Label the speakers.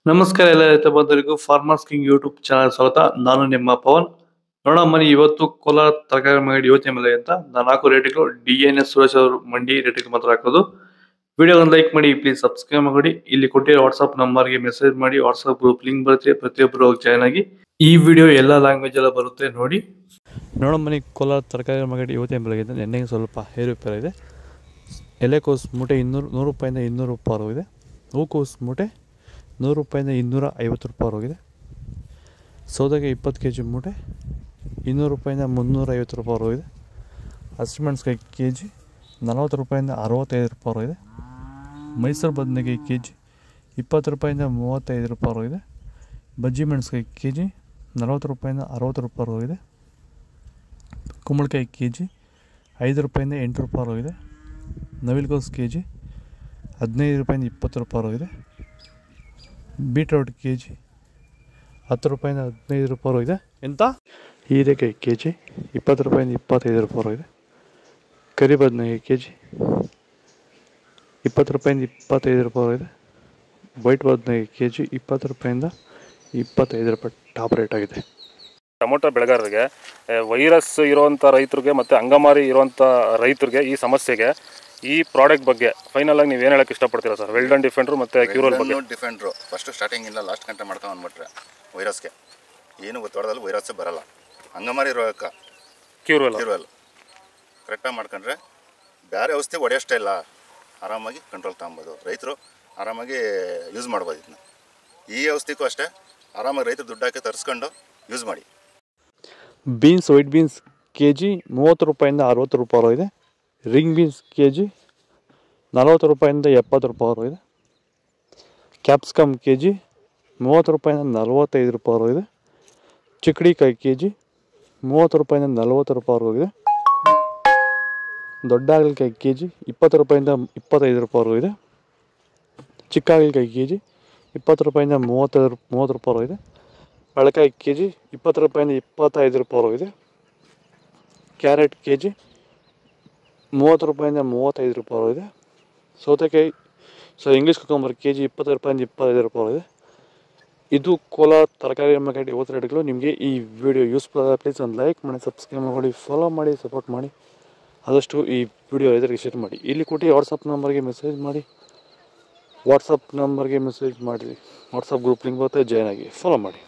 Speaker 1: ನಮಸ್ಕಾರ ಎಲ್ಲ ರೈತ ಬಂಧುಗಳಿಗೂ ಫಾರ್ಮರ್ಸ್ ಕಿಂಗ್ ಯೂಟ್ಯೂಬ್ ಚಾನಲ್ ಸ್ವಾಗತ. ನಾನು ನಿಮ್ಮ ಪವನ್. ನೋಡೋಣ ಮನಿ ಇವತ್ತು ಕೋಲಾರ ತರಕಾರಿ ಮಂಡಿ ಯೋಚನೆ ಮೇಲೆ ಅಂತ ನಾನು ಹಾಕೋ ರೇಟ್ಗಳು DNS ಸುರೇಶ್ ಅವರು ಮಂಡಿ ರೇಟ್ಗೆ ಮಾತ್ರ ಹಾಕೋದು. ವಿಡಿಯೋ ಲೈಕ್ ಮಾಡಿ, ಪ್ಲೀಸ್ ಸಬ್ಸ್ಕ್ರೈಬ್ ಮಾಡಿ. ಇಲ್ಲಿ ಕೊಟ್ಟಿರೋ ವಾಟ್ಸ್ಆಪ್ ನಂಬರ್ಗೆ ಮೆಸೇಜ್ ಮಾಡಿ. ವಾಟ್ಸ್ಆಪ್ ಗ್ರೂಪ್ ಲಿಂಕ್ ಬರುತ್ತೆ, ಪ್ರತಿಯೊಬ್ಬರು ಜಾಯ್ನ್ ಆಗಿ. ಈ ವಿಡಿಯೋ ಎಲ್ಲ ಲ್ಯಾಂಗ್ವೇಜ್ ಎಲ್ಲ ಬರುತ್ತೆ ನೋಡಿ. ನೋಡೋ ಮನಿ ಕೋಲಾರ ತರಕಾರಿ ಮಂಡಿ ಯೋಚನೆ ಮೇಲೆ ನೆನ್ನೆಗೆ ಸ್ವಲ್ಪ ಏರುಪೇರು ಇದೆ. ಎಲೆಕೋಸು ಮೂಟೆ 100 ರೂಪಾಯಿಂದ 200 ರೂಪಾಯಿ ಹೋಗಿದೆ. ಹೂಕೋಸು ಮೂಟೆ 100 ರೂಪಾಯಿಂದ 250 ರೂಪಾಯಿ ಹೋಗಿದೆ. ಸೌದೆಗೆ 20 kg ಮೂಟೆ 200 ರೂಪಾಯಿಂದ 350 ರೂಪಾಯಿ ಹೋಗಿದೆ. ಹಸಿಮೆಣಸಿನಕಾಯಿ kg 40 ರೂಪಾಯಿಂದ 65 ರೂಪಾಯಿ ಹೋಗಿದೆ. ಮೈಸೂರು ಬದನೆಕಾಯಿ kg 20 ರೂಪಾಯಿಂದ 35 ರೂಪಾಯಿ ಹೋಗಿದೆ. ಬಜ್ಜಿ ಮೆಣಸಿನಕಾಯಿ kg 40 ರೂಪಾಯಿಂದ 60 ರೂಪಾಯಿ ಹೋಗಿದೆ. ಕುಂಬಳಕಾಯಿ kg 5 ರೂಪಾಯಿಂದ 8 ರೂಪಾಯಿ ಹೋಗಿದೆ. ನವಿಲುಕೋಸು kg 15 ರೂಪಾಯಿಂದ 20 ರೂಪಾಯಿ ಹೋಗಿದೆ. ಬೀಟ್ರೂಟ್ kg 10 ರೂಪಾಯಿಂದ 15 ರೂಪಾಯಿ ಹೋಗಿದೆ. ಎಂತ ಹೀರೆಕಾಯಿ kg 20 ರೂಪಾಯಿಂದ 25 ರೂಪಾಯಿ ಹೋಗಿದೆ. ಕರಿ ಬದನೆಕಾಯಿ kg 20 ರೂಪಾಯಿಂದ 25 ರೂಪಾಯಿ ಹೋಗಿದೆ. ವೈಟ್ ಬದನೆಕಾಯಿ kg 20 ರೂಪಾಯಿಂದ 25 ರೂಪಾಯಿ ಟಾಪ್ ರೇಟ್ ಆಗಿದೆ.
Speaker 2: ಟೊಮೊಟೊ ಬೆಳೆಗಾರರಿಗೆ, ವೈರಸ್ ಇರುವಂಥ ರೈತರಿಗೆ ಮತ್ತು ಅಂಗಮಾರಿ ಇರುವಂಥ ರೈತರಿಗೆ ಈ ಸಮಸ್ಯೆಗೆ ಈ ಪ್ರಾಡಕ್ಟ್ ಬಗ್ಗೆ ಫೈನಲ್ ಆಗಿ ನೀವು ಏನು ಹೇಳಕ್ಕೆ ಇಷ್ಟಪಡ್ತೀರಾ ಸರ್? ವೆಲ್ಡನ್ ಡಿಫೆಂಡ್ರು ಮತ್ತು ಕ್ಯೂರಲ್ ಬಗ್ಗೆ.
Speaker 3: ಡಿಫೆಂಡ್ರು ಫಸ್ಟ್ ಸ್ಟಾರ್ಟಿಂಗಿಂದ ಲಾಸ್ಟ್ ಗಂಟೆ ಮಾಡ್ಕೊಂಡು ಬಂದ್ಬಿಟ್ರೆ ವೈರಸ್ಗೆ ಏನು ಗೊತ್ತಾಡೋದಲ್ಲಿ ವೈರಸ್ಸೇ ಬರಲ್ಲ. ಅಂಗಮಾರಿ ರೋಗಕ್ಕೆ ಕ್ಯೂರಲ್ ಕರೆಕ್ಟಾಗಿ ಮಾಡ್ಕೊಂಡ್ರೆ ಬೇರೆ ಔಷಧಿ ಹೊಡೆಯೋಷ್ಟೇ ಇಲ್ಲ, ಆರಾಮಾಗಿ ಕಂಟ್ರೋಲ್ ತಗೊಬೋದು. ರೈತರು ಆರಾಮಾಗಿ ಯೂಸ್ ಮಾಡ್ಬೋದು. ಇದನ್ನ ಈ ಔಷಧಿಗೂ ಅಷ್ಟೇ ಆರಾಮಾಗಿ ರೈತರು ದುಡ್ಡು ಹಾಕಿ ತರಿಸ್ಕೊಂಡು ಯೂಸ್ ಮಾಡಿ.
Speaker 1: ಬೀನ್ಸ್, ವೈಟ್ ಬೀನ್ಸ್ kg 30 ರೂಪಾಯಿಂದ 60 ರೂಪಾಯಿ ಹೋಗಿದೆ. ರಿಂಗ್ ಬೀನ್ಸ್ kg 40 ರೂಪಾಯಿಂದ 70 ರೂಪಾಯಿ ಹೋಗಿದೆ. ಕ್ಯಾಪ್ಸಿಕಮ್ kg 30 ರೂಪಾಯಿಂದ 45 ರೂಪಾಯಿ ಹೋಗಿದೆ. ಚಿಕ್ಕಡಿಕಾಯಿ kg 30 ರೂಪಾಯಿಂದ 40 ರೂಪಾಯಿ ಹೋಗಿದೆ. ದೊಡ್ಡ ಹಾಗಲಕಾಯಿ kg 20 ರೂಪಾಯಿಂದ 25 ರೂಪಾಯಿ ಹೋಗಿದೆ. ಚಿಕ್ಕ ಹಾಗಲಕಾಯಿ kg 20 ರೂಪಾಯಿಂದ 30 ರೂಪಾಯಿ ಹೋಗಿದೆ. ಬಳಕಾಯಿ kg 20 ರೂಪಾಯಿಂದ 25 ರೂಪಾಯಿ ಹೋಗಿದೆ. ಕ್ಯಾರೆಟ್ kg 30 ರೂಪಾಯಿಂದ 35 ರೂಪಾಯಿ ಹೋಗಿದೆ. ಸೌತೆಕಾಯಿ ಇಂಗ್ಲೀಷ್ ಕುಕುಂಬರ್ kg 20 ರೂಪಾಯಿಂದ 25 ರೂಪಾಯಿ ಹೋಗಿದೆ. ಇದು ಕೋಲಾರ ತರಕಾರಿ ಮಾರ್ಕೆಟ್ ಇವತ್ತು ರೇಟ್ಗಳು. ನಿಮಗೆ ಈ ವಿಡಿಯೋ ಯೂಸ್ಫುಲ್ ಆದ ಪ್ಲೀಸ್ ಒಂದು ಲೈಕ್ ಮಾಡಿ, ಸಬ್ಸ್ಕ್ರೈಬ್ ಮಾಡಿ, ಫಾಲೋ ಮಾಡಿ, ಸಪೋರ್ಟ್ ಮಾಡಿ. ಆದಷ್ಟು ಈ ವಿಡಿಯೋ ರೈತರಿಗೆ ಶೇರ್ ಮಾಡಿ. ಇಲ್ಲಿ ಕೊಟ್ಟು ವಾಟ್ಸಪ್ ನಂಬರ್ಗೆ ಮೆಸೇಜ್ ಮಾಡಿ. ವಾಟ್ಸಪ್ ಗ್ರೂಪ್ ಲಿಂಕ್ ಬರುತ್ತೆ, ಜಾಯ್ನ್ ಆಗಿ, ಫಾಲೋ ಮಾಡಿ.